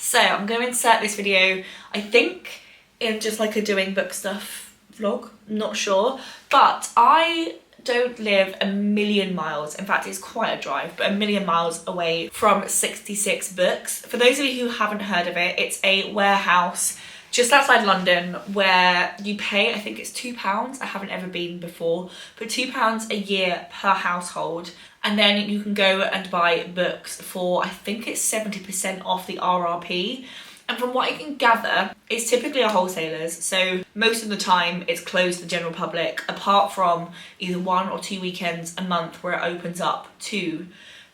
So I'm going to insert this video, I think, in just like a doing book stuff vlog, not sure, but I don't live a million miles, in fact it's quite a drive, but a million miles away from 66 Books. For those of you who haven't heard of it, it's a warehouse just outside London where you pay, I think it's £2, I haven't ever been before, but £2 a year per household, and then you can go and buy books for, I think it's 70% off the RRP. And from what I can gather, it's typically a wholesaler's, so most of the time it's closed to the general public, apart from either 1 or 2 weekends a month where it opens up to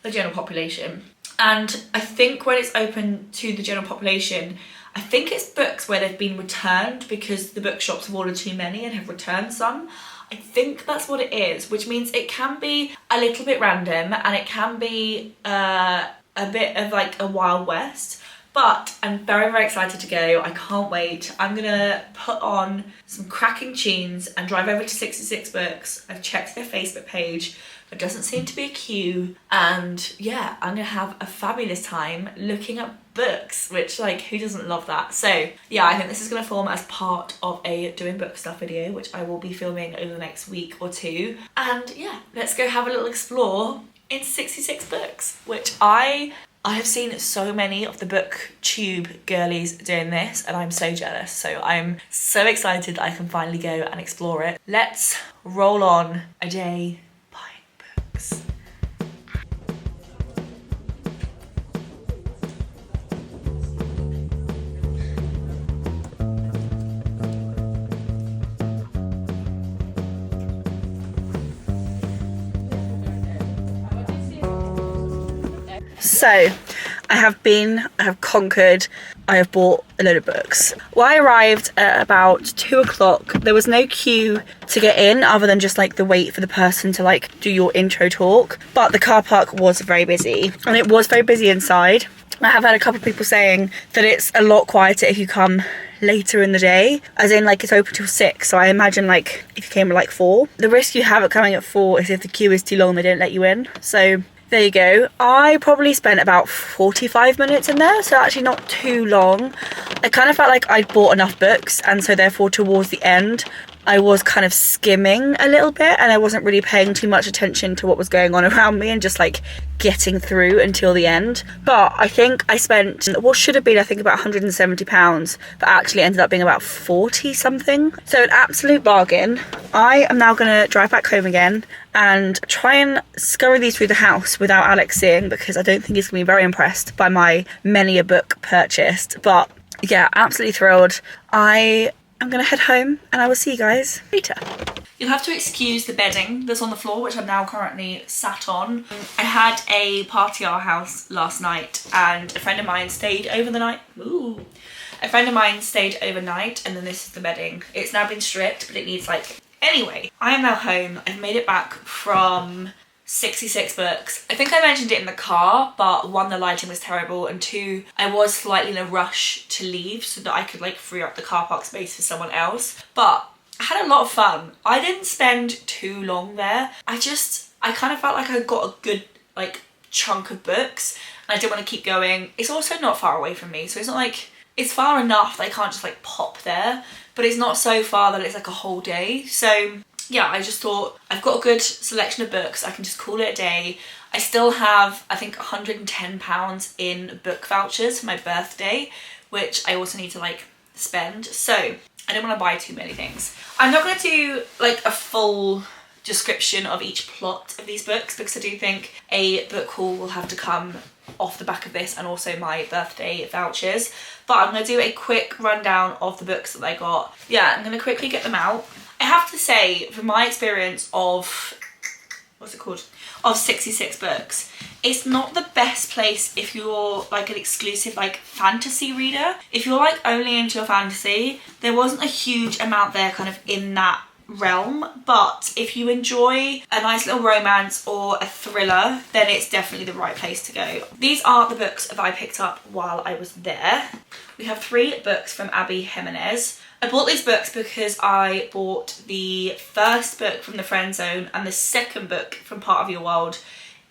the general population. And I think when it's open to the general population, I think it's books where they've been returned because the bookshops have ordered too many and have returned some. I think that's what it is, which means it can be a little bit random and it can be a bit of like a Wild West. But I'm very, very excited to go. I can't wait. I'm gonna put on some cracking tunes and drive over to 66 Books. I've checked their Facebook page. There doesn't seem to be a queue. And yeah, I'm gonna have a fabulous time looking at books, which, like, who doesn't love that? So yeah, I think this is gonna form as part of a doing book stuff video, which I will be filming over the next week or two. And yeah, let's go have a little explore in 66 Books, which I have seen so many of the booktube girlies doing this and I'm so jealous. So I'm so excited I can finally go and explore it. Let's roll on a day buying books. So I have conquered, I have bought a load of books. Well, I arrived at about 2 o'clock. There was no queue to get in other than just like the wait for the person to like do your intro talk. But the car park was very busy and it was very busy inside. I have had a couple of people saying that it's a lot quieter if you come later in the day, as in like it's open till 6, so I imagine like if you came at like 4. The risk you have at coming at 4 is if the queue is too long they don't let you in. So there you go. I probably spent about 45 minutes in there, so actually not too long. I kind of felt like I'd bought enough books, and so therefore towards the end I was kind of skimming a little bit and I wasn't really paying too much attention to what was going on around me and just like getting through until the end. But I think I spent what should have been, I think, about £170, but actually ended up being about 40 something. So an absolute bargain. I am now gonna drive back home again and try and scurry these through the house without Alex seeing, because I don't think he's gonna be very impressed by my many a book purchased. But yeah, absolutely thrilled. I'm gonna head home and I will see you guys later. You'll have to excuse the bedding that's on the floor, which I'm now currently sat on. I had a party at our house last night and a friend of mine stayed over the night. Ooh. A friend of mine stayed overnight, and then this is the bedding. It's now been stripped, but it needs like... Anyway, I am now home. I've made it back from 66 Books. I think I mentioned it in the car, but 1, the lighting was terrible, and 2, I was slightly in a rush to leave so that I could like free up the car park space for someone else. But I had a lot of fun. I didn't spend too long there. I kind of felt like I got a good like chunk of books and I didn't want to keep going. It's also not far away from me, so it's not like, it's far enough that I can't just like pop there, but it's not so far that it's like a whole day. So yeah, I just thought I've got a good selection of books, I can just call it a day. I still have, I think, £110 in book vouchers for my birthday, which I also need to like spend. So I don't want to buy too many things. I'm not going to do like a full description of each plot of these books because I do think a book haul will have to come off the back of this and also my birthday vouchers. But I'm going to do a quick rundown of the books that I got. Yeah, I'm going to quickly get them out. I have to say, from my experience of, what's it called? Of 66 Books, it's not the best place if you're like an exclusive like fantasy reader. If you're like only into your fantasy, there wasn't a huge amount there kind of in that realm, but if you enjoy a nice little romance or a thriller, then it's definitely the right place to go. These are the books that I picked up while I was there. We have 3 books from Abby Jimenez. I bought these books because I bought the first book from The Friend Zone and the second book from Part of Your World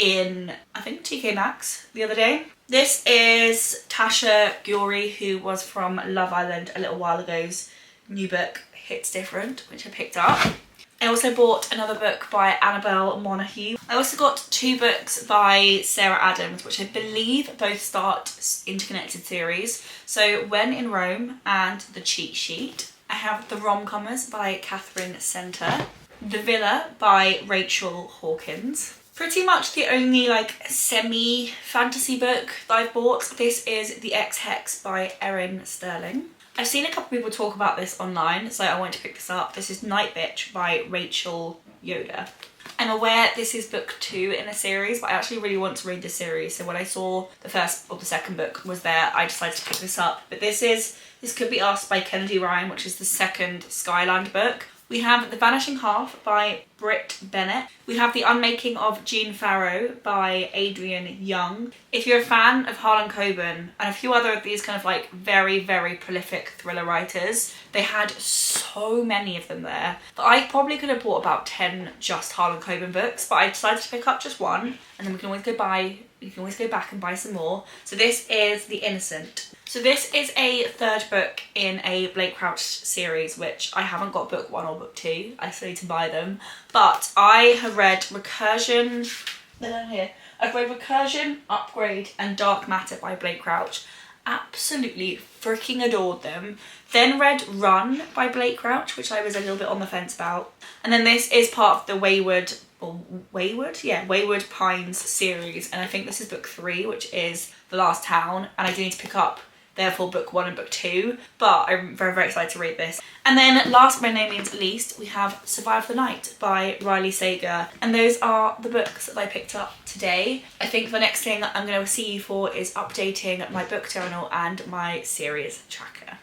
in, I think, TK Maxx the other day. This is Tasha Gyuri, who was from Love Island a little while ago's new book, Hits Different, which I picked up. I also bought another book by Annabelle Monaghan. I also got 2 books by Sarah Adams, which I believe both start interconnected series. So When in Rome and The Cheat Sheet. I have The Rom-Commers by Catherine Center. The Villa by Rachel Hawkins. Pretty much the only like semi-fantasy book that I've bought. This is The Ex-Hex by Erin Sterling. I've seen a couple of people talk about this online, so I wanted to pick this up. This is Night Bitch by Rachel Yoder. I'm aware this is book 2 in a series, but I actually really want to read this series. So when I saw the first or the second book was there, I decided to pick this up. But this Could Be Us by Kennedy Ryan, which is the second Skyland book. We have The Vanishing Half by Britt Bennett. We have The Unmaking of Jean Farrow by Adrian Young. If you're a fan of Harlan Coben and a few other of these kind of like very, very prolific thriller writers, they had so many of them there. But I probably could have bought about 10 just Harlan Coben books, but I decided to pick up just one, and then we can always go back and buy some more. So this is The Innocent. So this is a 3rd book in a Blake Crouch series, which I haven't got book 1 or book 2. I still need to buy them. But I have read Recursion, they're down here. I've read Recursion, Upgrade and Dark Matter by Blake Crouch. Absolutely freaking adored them. Then read Run by Blake Crouch, which I was a little bit on the fence about. And then this is part of the Wayward Pines series. And I think this is book 3, which is The Last Town. And I do need to pick up therefore book 1 and book 2, but I'm very, very excited to read this. And then last but by no means least, we have Survive the Night by Riley Sager. And those are the books that I picked up today. I think the next thing I'm going to see you for is updating my book journal and my series tracker.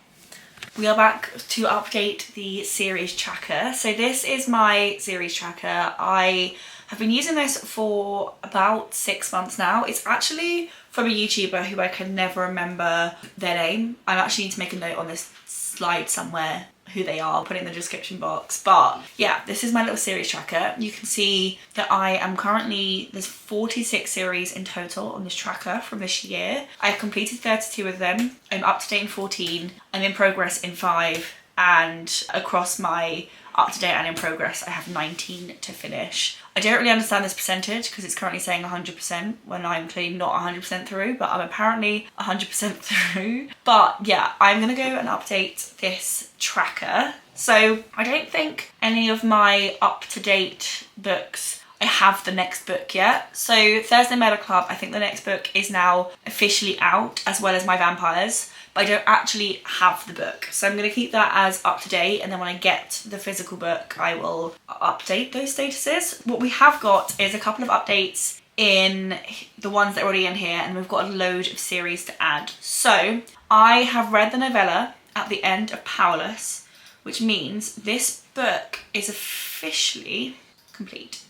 We are back to update the series tracker. So this is my series tracker. I have been using this for about 6 months now. It's actually from a YouTuber who I can never remember their name. I actually need to make a note on this slide somewhere who they are, put it in the description box. But yeah, this is my little series tracker. You can see that I am currently, there's 46 series in total on this tracker from this year. I've completed 32 of them. I'm up to date in 14. I'm in progress in 5. And across my up to date and in progress, I have 19 to finish. I don't really understand this percentage because it's currently saying 100% when I'm clearly not 100% through, but I'm apparently 100% through. But yeah, I'm gonna go and update this tracker. So I don't think any of my up-to-date books, I have the next book yet. So Thursday Murder Club, I think the next book is now officially out, as well as My Vampires. But I don't actually have the book. So I'm going to keep that as up to date, and then when I get the physical book, I will update those statuses. What we have got is a couple of updates in the ones that are already in here, and we've got a load of series to add. So I have read the novella At the End of Powerless, which means this book is officially complete.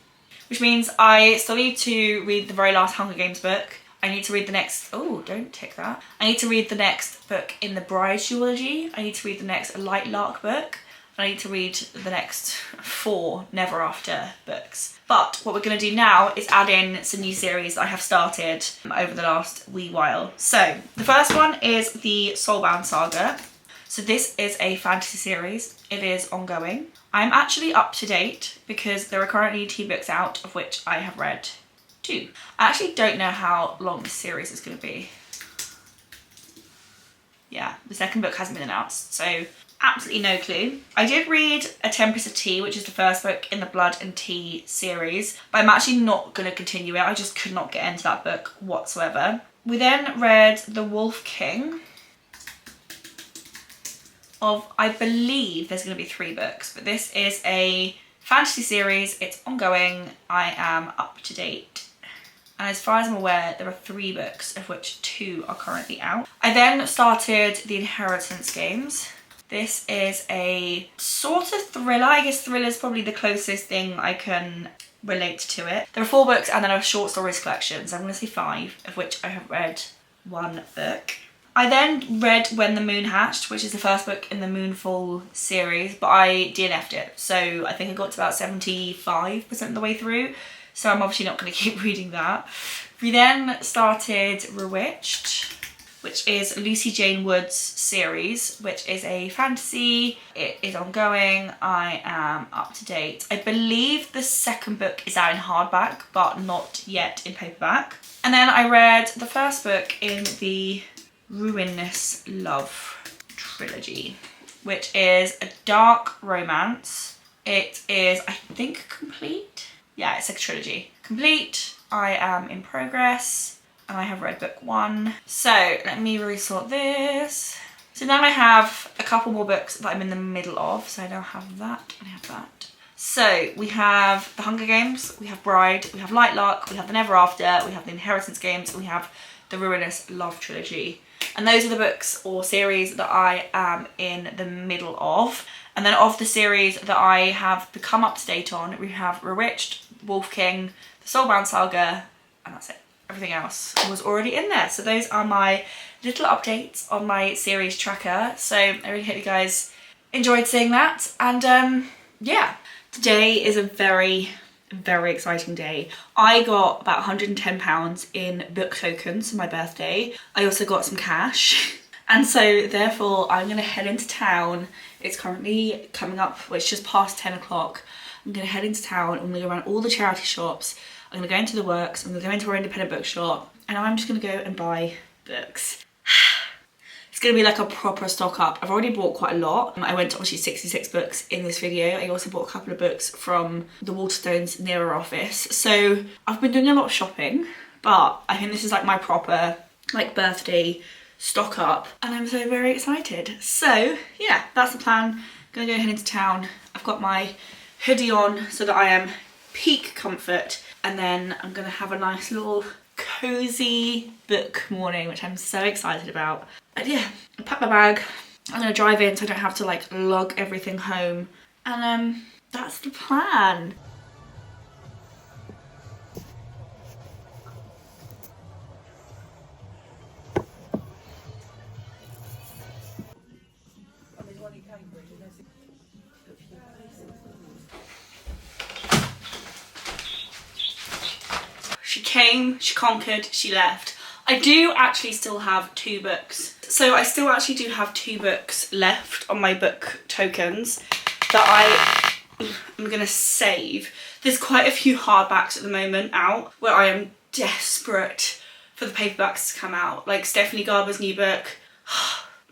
Which means I still need to read the very last Hunger Games book. I need to read the next, oh, don't tick that. I need to read the next book in the Bride's Eulogy. I need to read the next Light Lark book. And I need to read the next 4 Never After books. But what we're going to do now is add in some new series that I have started over the last wee while. So the first one is the Soulbound Saga. So this is a fantasy series. It is ongoing. I'm actually up to date because there are currently 2 books out, of which I have read 2. I actually don't know how long this series is going to be. Yeah, the second book hasn't been announced, so absolutely no clue. I did read A Tempest of Tea, which is the first book in the Blood and Tea series, but I'm actually not going to continue it. I just could not get into that book whatsoever. We then read The Wolf King of, I believe there's going to be 3 books, but this is a fantasy series. It's ongoing. I am up to date. And as far as I'm aware, there are 3 books, of which 2 are currently out. I then started The Inheritance Games. This is a sort of thriller. I guess thriller is probably the closest thing I can relate to it. There are 4 books and then a short stories collection. So I'm going to say 5, of which I have read 1 book. I then read When the Moon Hatched, which is the first book in the Moonfall series, but I DNF'd it. So I think I got to about 75% of the way through. so I'm obviously not going to keep reading that. We then started Bewitched, which is Lucy Jane Wood's series, which is a fantasy. It is ongoing. I am up to date. I believe the second book is out in hardback, but not yet in paperback. And then I read the first book in the Ruinous Love trilogy, which is a dark romance. It is, I think, complete. Yeah, it's like a trilogy. Complete. I am in progress and I have read book 1. So let me resort this. So now I have a couple more books that I'm in the middle of. So I now have that and I have that. So we have The Hunger Games, we have Bride, we have Light Luck, we have The Never After, we have The Inheritance Games, and we have the Ruinous Love trilogy. And those are the books or series that I am in the middle of. And then of the series that I have become up to date on, we have Bewitched, Wolf King, The Soulbound Saga, and that's it. Everything else was already in there. So those are my little updates on my series tracker. So I really hope you guys enjoyed seeing that. And yeah, today is a very exciting day. I got about £110 in book tokens for my birthday. I also got some cash. And so therefore I'm going to head into town. It's currently coming up, well, it's just past 10 o'clock. I'm going to head into town. I'm going to go around all the charity shops. I'm going to go into the works. I'm going to go into our independent bookshop. And I'm just going to go and buy books. It's going to be like a proper stock up. I've already bought quite a lot. I went to obviously 66Books in this video. I also bought a couple of books from the Waterstones near our office. So I've been doing a lot of shopping, but I think this is like my proper like birthday stock up and I'm so very excited. So yeah, that's the plan. I'm gonna go head into town. I've got my hoodie on so that I am peak comfort, and then I'm gonna have a nice little cozy book morning, which I'm so excited about. And yeah, I'll pack my bag. I'm gonna drive in so I don't have to like lug everything home, and that's the plan. She came, she conquered, she left. I do actually still have 2 books. So I still actually do have 2 books left on my book tokens that I'm gonna save. There's quite a few hardbacks at the moment out where I am desperate for the paperbacks to come out. Like Stephanie Garber's new book,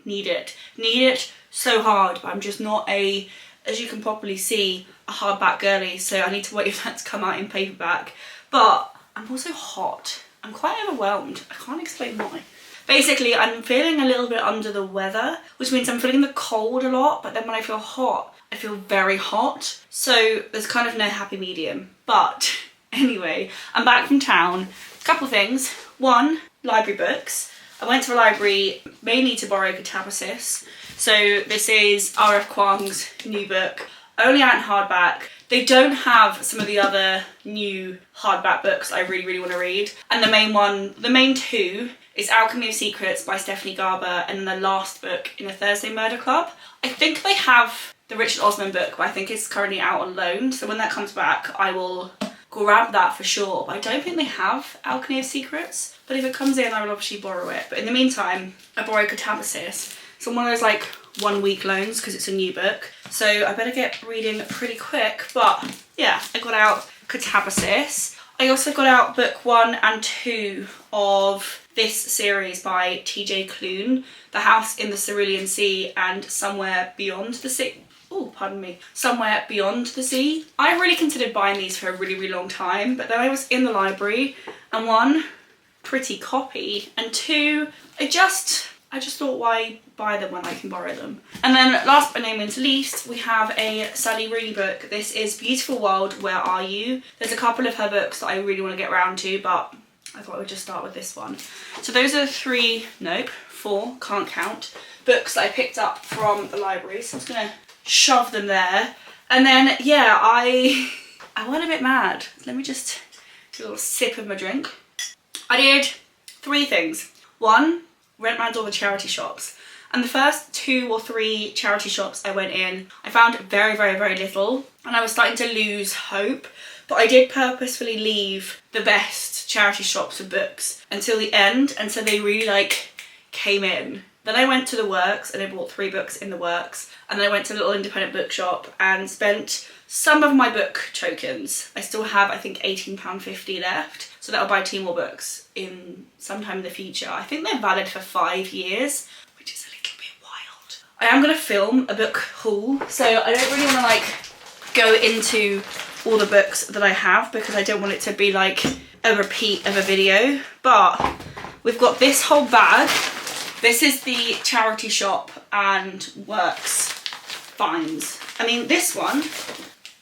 need it so hard, but I'm just not a, as you can probably see, a hardback girly, so I need to wait for that to come out in paperback. But I'm also hot. I'm quite overwhelmed. I can't explain why. Basically, I'm feeling a little bit under the weather, which means I'm feeling the cold a lot, but then when I feel hot, I feel very hot. So there's kind of no happy medium. But anyway, I'm back from town. A couple of things. One, library books. I went to a library mainly to borrow Catabasis. So this is R.F. Kuang's new book, only out in hardback. They don't have some of the other new hardback books I really want to read. And the main 2 is Alchemy of Secrets by Stephanie Garber, and then the last book in the Thursday Murder Club. I think they have the Richard Osman book, but I think it's currently out on loan. So when that comes back, I will grab that for sure. But I don't think they have Alchemy of Secrets. But if it comes in, I will obviously borrow it. But in the meantime, I borrowed Catabasis. It's on one of those like 1 week loans because it's a new book. So I better get reading pretty quick. But yeah, I got out Catabasis. I also got out book 1 and 2 of this series by TJ Klune, The House in the Cerulean Sea and Somewhere Beyond the Sea. Oh, pardon me. Somewhere Beyond the Sea. I really considered buying these for a really long time, but then I was in the library and 1, pretty copy, and 2, I just thought, why buy them when I can borrow them? And then last but no means least, we have a Sally Rooney book. This is Beautiful World, Where Are You? There's a couple of her books that I really want to get around to, but I thought I would just start with this one. So those are 4, can't count, books that I picked up from the library. So I'm just gonna shove them there. And then, yeah, I went a bit mad. Let me just do a little sip of my drink. I did 3 things. 1, went round all the charity shops. And the first 2 or 3 charity shops I went in, I found very little. And I was starting to lose hope but I did purposefully leave the best charity shops for books until the end, and so they really like came in. Then I went to the Works and I bought 3 books in the Works, and then I went to a little independent bookshop and spent some of my book tokens. I still have, I think, £18.50 left, so that'll buy 2 more books in sometime in the future. I think they're valid for 5 years, which is a little bit wild. I am going to film a book haul, so I don't really want to like go into all the books that I have because I don't want it to be like a repeat of a video, but we've got this whole bag. This is the charity shop and Works finds. I mean, this one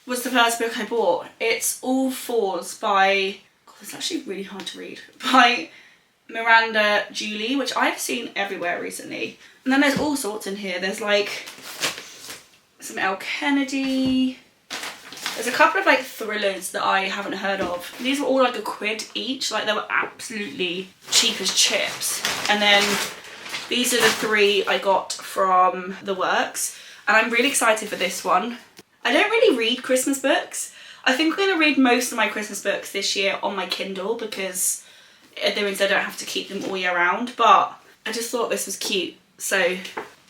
was the first book I bought. It's All Fours by, God, it's actually really hard to read, by Miranda Julie, which I've seen everywhere recently. And then there's all sorts in here. There's like some L. Kennedy. There's a couple of like thrillers that I haven't heard of. These were all like £1 each, like they were absolutely cheap as chips. And then these are the 3 I got from the Works, and I'm really excited for this one. I don't really read Christmas books. I think I'm going to read most of my Christmas books this year on my Kindle because it means I don't have to keep them all year round, but I just thought this was cute. So,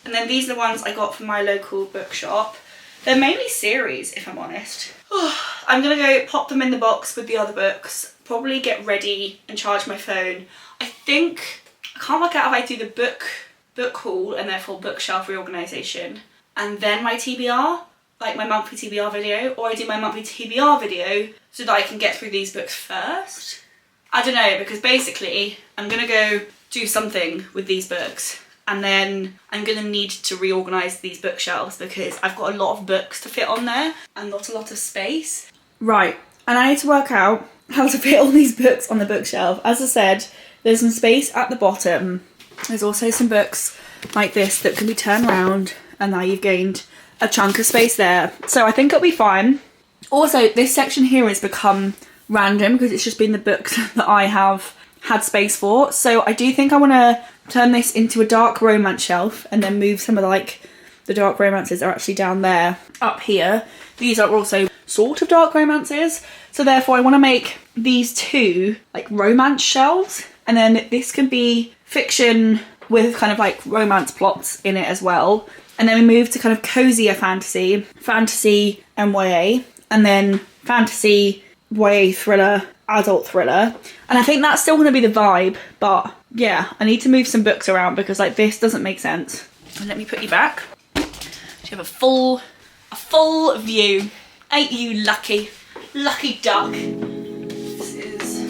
and then these are the ones I got from my local bookshop. They're mainly series, if I'm honest. I'm going to go pop them in the box with the other books, probably get ready and charge my phone. I think, I can't work out if I do the book haul and therefore bookshelf reorganisation and then my TBR, like my monthly TBR video, or I do my monthly TBR video so that I can get through these books first. I don't know, because basically I'm going to go do something with these books and then I'm going to need to reorganise these bookshelves because I've got a lot of books to fit on there and not a lot of space. Right, and I need to work out how to fit all these books on the bookshelf. As I said, there's some space at the bottom. There's also some books like this that can be turned around, and now you've gained a chunk of space there. So I think it'll be fine. Also, this section here has become random because it's just been the books that I have had space for. So I do think I want to turn this into a dark romance shelf and then move some of the dark romances are actually down there, up here. These are also sort of dark romances. So therefore I want to make these 2 like romance shelves, and then this can be fiction with kind of like romance plots in it as well. And then we move to kind of cozier fantasy, fantasy and YA, and then fantasy, YA thriller, adult thriller. And I think that's still going to be the vibe, but yeah, I need to move some books around because like this doesn't make sense. And let me put you back. You have a full view. Ain't you lucky? Lucky duck. This is...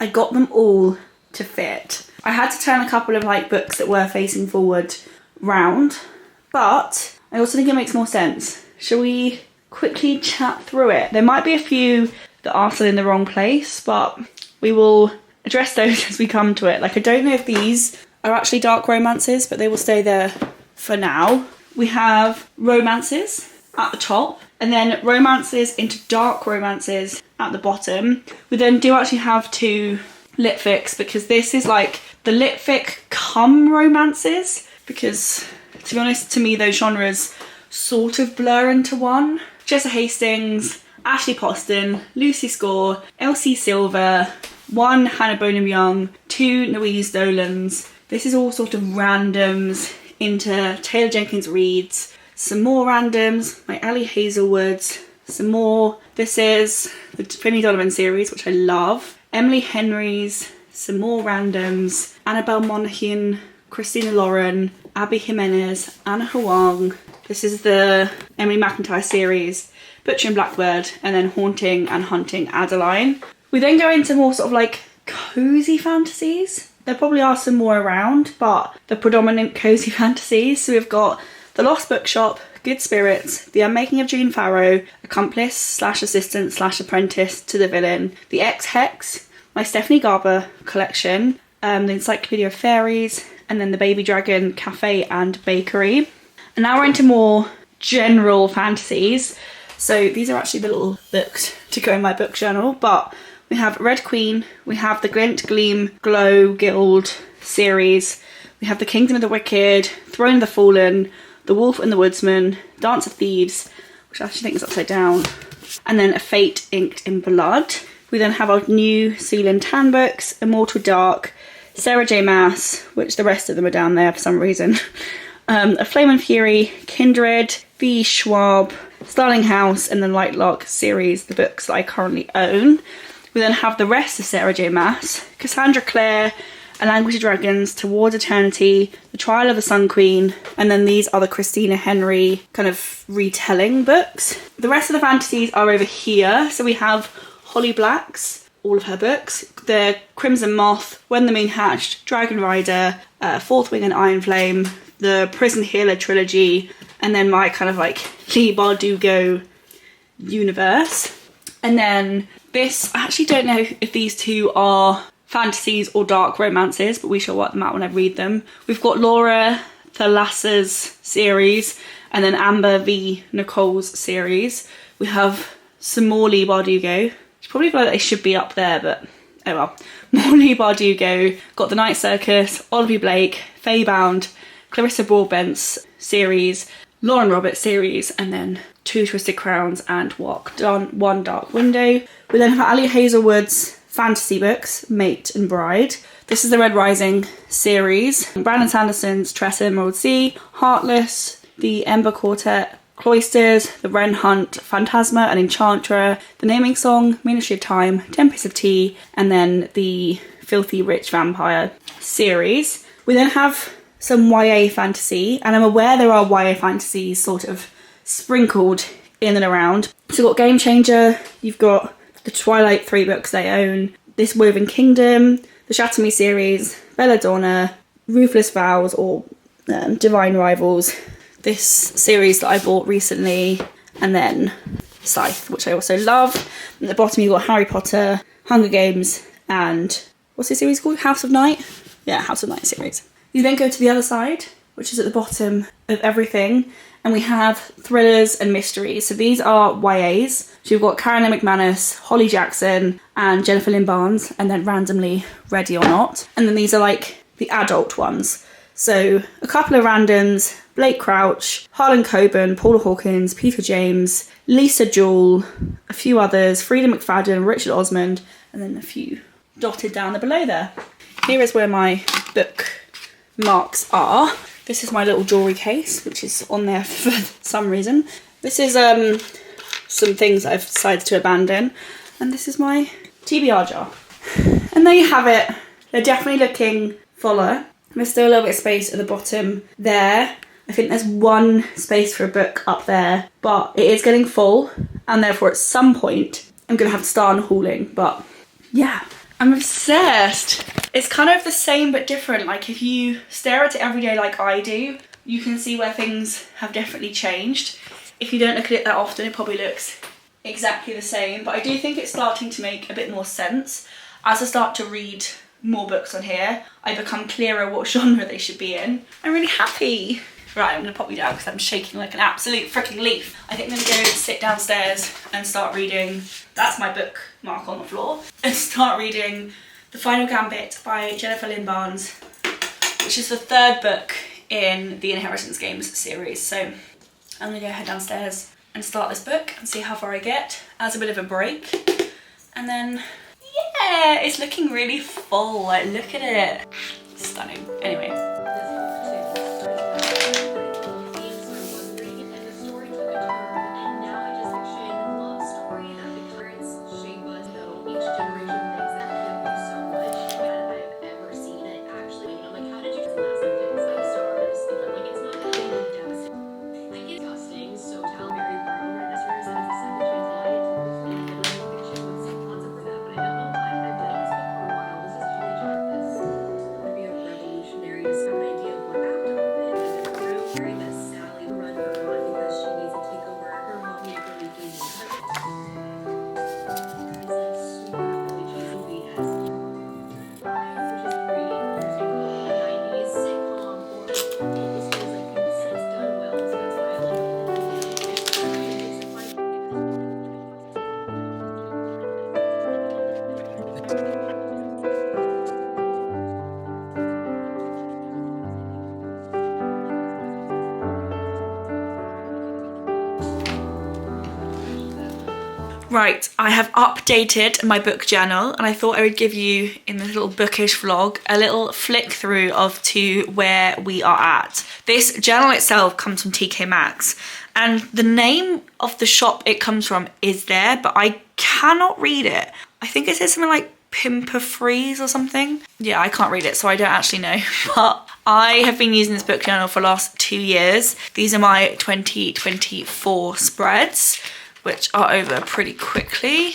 I got them all to fit. I had to turn a couple of like books that were facing forward round, but I also think it makes more sense. Shall we quickly chat through it? There might be a few that are still in the wrong place, but we will address those as we come to it. Like, I don't know if these are actually dark romances, but they will stay there for now. We have romances at the top, and then romances into dark romances at the bottom. We then do actually have 2 lit fics, because this is like the lit fic come romances, because to be honest, to me those genres sort of blur into one. Jessa Hastings, Ashley Poston, Lucy Score, Elsie Silver, 1 Hannah Bonham Young, 2 Louise Dolans. This is all sort of randoms into Taylor Jenkins Reid's, some more randoms, my Ellie Hazelwoods, some more. This is the Finny Donovan series, which I love. Emily Henry's, some more randoms, Annabelle Monaghan, Christina Lauren, Abby Jimenez, Anna Huang. This is the Emily McIntyre series, Butcher and Blackbird, and then Haunting and Hunting Adeline. We then go into more sort of like cozy fantasies. There probably are some more around, but the predominant cozy fantasies. So we've got The Lost Bookshop, Good Spirits, The Unmaking of June Farrow, Accomplice / Assistant / Apprentice to the Villain, The Ex-Hex, my Stephanie Garber collection, The Encyclopedia of Fairies, and then The Baby Dragon Cafe and Bakery. And now we're into more general fantasies. So these are actually the little books to go in my book journal, but we have Red Queen, we have the Glint, Gleam, Glow, Gild series, we have the Kingdom of the Wicked, Throne of the Fallen, The Wolf and the Woodsman, Dance of Thieves, which I actually think is upside down, and then A Fate Inked in Blood. We then have our new Sealand Tan books, Immortal Dark, Sarah J Maas, which the rest of them are down there for some reason, A Flame and Fury, Kindred, V. Schwab, Starling House, and the Lightlock series, the books that I currently own. We then have the rest of Sarah J Maas, Cassandra Clare, A Language of Dragons, Towards Eternity, The Trial of the Sun Queen, and then these are the Christina Henry kind of retelling books. The rest of the fantasies are over here. So we have Holly Black's, all of her books, the Crimson Moth, When the Moon Hatched, Dragon Rider, Fourth Wing and Iron Flame, the Prison Healer trilogy, and then my kind of like Leigh Bardugo universe. And then this, I actually don't know if these two are fantasies or dark romances, but we shall work them out when I read them. We've got Laura Thalassa's series, and then Amber V. Nicole's series. We have some more Leigh Bardugo. It's probably feel like they should be up there, but oh well. More Leigh Bardugo. Got The Night Circus, Olivia Blake, Faye Bound, Clarissa Broadbent's series, Lauren Roberts series, and then Two Twisted Crowns and One Dark Window. We then have Ali Hazelwood's fantasy books, Mate and Bride. This is the Red Rising series. Brandon Sanderson's Tressa Emerald Sea, Heartless, the Ember Quartet, Cloisters, The Wren Hunt, Phantasma and Enchantra, The Naming Song, Ministry of Time, Tempest of Tea, and then the Filthy Rich Vampire series. We then have some YA fantasy, and I'm aware there are YA fantasies sort of sprinkled in and around. So you've got Game Changer, you've got the Twilight 3 books they own, This Woven Kingdom, the Shatter Me series, Belladonna, Ruthless Vows or Divine Rivals, this series that I bought recently, and then Scythe, which I also love. And at the bottom you've got Harry Potter, Hunger Games, and what's this series called? House of Night? Yeah, House of Night series. You then go to the other side, which is at the bottom of everything, and we have thrillers and mysteries. So these are YAs. So you've got Karen McManus, Holly Jackson, and Jennifer Lynn Barnes, and then randomly Ready or Not. And then these are like the adult ones. So a couple of randoms, Blake Crouch, Harlan Coben, Paula Hawkins, Peter James, Lisa Jewell, a few others, Frida McFadden, Richard Osmond, and then a few dotted down the below there. Here is where my book marks are. This is my little jewellery case, which is on there for some reason. This is some things I've decided to abandon, and this is my TBR jar. And there you have it. They're definitely looking fuller. There's still a little bit of space at the bottom there. I think there's one space for a book up there, but it is getting full, and therefore at some point I'm gonna have to start unhauling. But yeah, I'm obsessed. It's kind of the same but different. Like if you stare at it every day like I do, you can see where things have definitely changed. If you don't look at it that often, it probably looks exactly the same, but I do think it's starting to make a bit more sense. As I start to read more books on here, I become clearer what genre they should be in. I'm really happy. Right, I'm gonna pop you down because I'm shaking like an absolute freaking leaf. I think I'm gonna go sit downstairs and start reading, that's my book mark on the floor, and start reading The Final Gambit by Jennifer Lynn Barnes, which is the third book in the Inheritance Games series. So I'm gonna go head downstairs and start this book and see how far I get as a bit of a break. And then, yeah, it's looking really full. Like, look at it. Stunning. Anyway. Right, I have updated my book journal and I thought I would give you, in this little bookish vlog, a little flick through of to where we are at. This journal itself comes from TK Maxx and the name of the shop it comes from is there, but I cannot read it. I think it says something like Pimper Freeze or something. Yeah, I can't read it, so I don't actually know. But I have been using this book journal for the last 2 years. These are my 2024 spreads, which are over pretty quickly.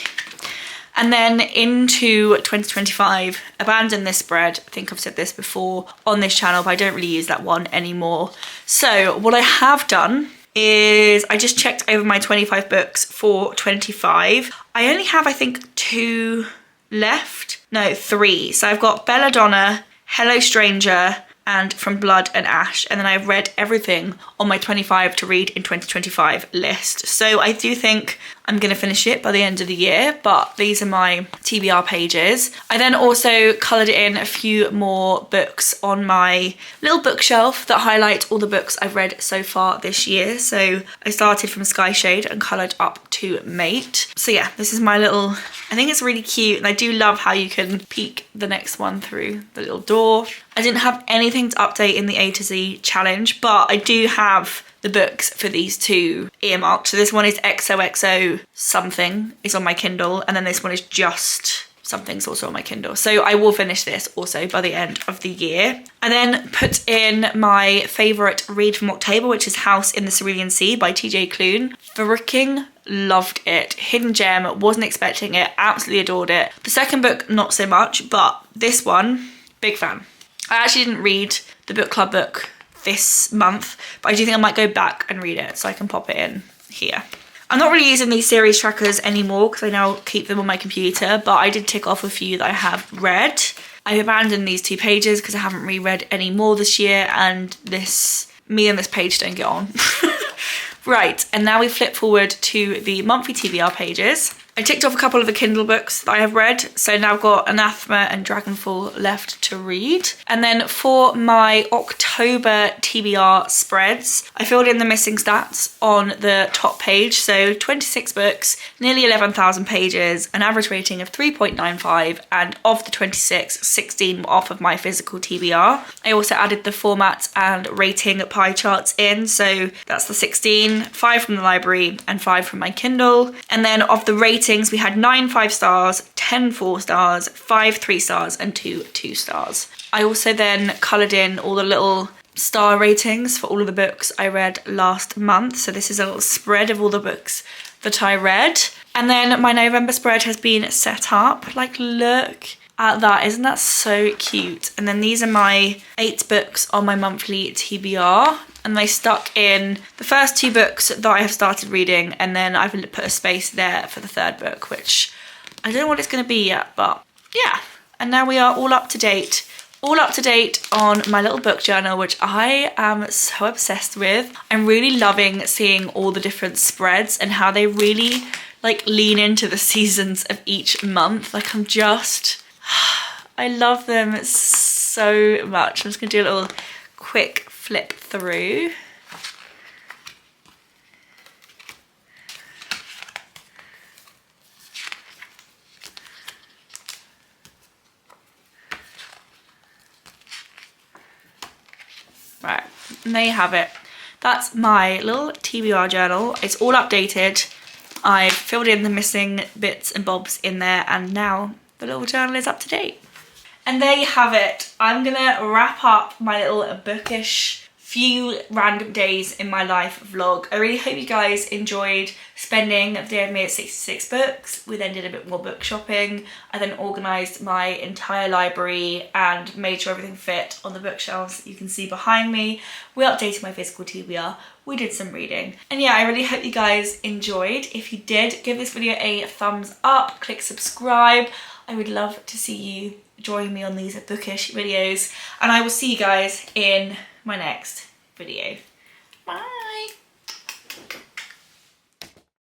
And then into 2025, abandoned this spread. I think I've said this before on this channel, but I don't really use that one anymore. So what I have done is I just checked over my 25 books for 25. I only have, I think, 2 left. No, 3. So I've got Belladonna, Hello Stranger, and From Blood and Ash, and then I've read everything on my 25 to read in 2025 list. So I do think I'm gonna finish it by the end of the year, but these are my TBR pages. I then also coloured in a few more books on my little bookshelf that highlight all the books I've read so far this year. So I started from Sky Shade and coloured up to Mate. So yeah, this is my little, I think it's really cute, and I do love how you can peek the next one through the little door. I didn't have anything to update in the A to Z challenge, but I do have the books for these 2 earmarked. So this one is XOXO something is on my Kindle, and then this one is just something's also on my Kindle. So I will finish this also by the end of the year. I then put in my favourite read from October, which is House in the Cerulean Sea by TJ Klune. Freaking loved it. Hidden gem, wasn't expecting it, absolutely adored it. The second book, not so much, but this one, big fan. I actually didn't read the book club book this month, but I do think I might go back and read it, so I can pop it in here. I'm not really using these series trackers anymore because I now keep them on my computer, but I did tick off a few that I have read. I abandoned these 2 pages because I haven't reread any more this year, and me and this page don't get on. Right, and now we flip forward to the monthly TBR pages. I ticked off a couple of the Kindle books that I have read, so now I've got Anathema and Dragonfall left to read. And then for my October TBR spreads, I filled in the missing stats on the top page. So 26 books, nearly 11,000 pages, an average rating of 3.95, and of the 26, 16 were off of my physical TBR. I also added the format and rating pie charts in, so that's the 16, 5 from the library and 5 from my Kindle. And then of the rating, we had 9 5 stars, 10 4 stars, 5 3 stars, and 2 2 stars. I also then coloured in all the little star ratings for all of the books I read last month. So this is a little spread of all the books that I read. And then my November spread has been set up. Like, look at that, isn't that so cute? And then these are my 8 books on my monthly TBR, and they stuck in the first 2 books that I have started reading, and then I've put a space there for the 3rd book, which I don't know what it's going to be yet, but yeah. And now we are all up to date on my little book journal, which I am so obsessed with. I'm really loving seeing all the different spreads and how they really like lean into the seasons of each month. Like, I love them so much. I'm just gonna do a little quick flip through. Right, and there you have it. That's my little TBR journal. It's all updated. I've filled in the missing bits and bobs in there, and now the little journal is up to date. And there you have it. I'm gonna wrap up my little bookish few random days in my life vlog. I really hope you guys enjoyed spending the day with me at 66 Books. We then did a bit more book shopping. I then organised my entire library and made sure everything fit on the bookshelves you can see behind me. We updated my physical TBR. We did some reading. And yeah, I really hope you guys enjoyed. If you did, give this video a thumbs up, click subscribe. I would love to see you join me on these bookish videos. And I will see you guys in my next video. Bye!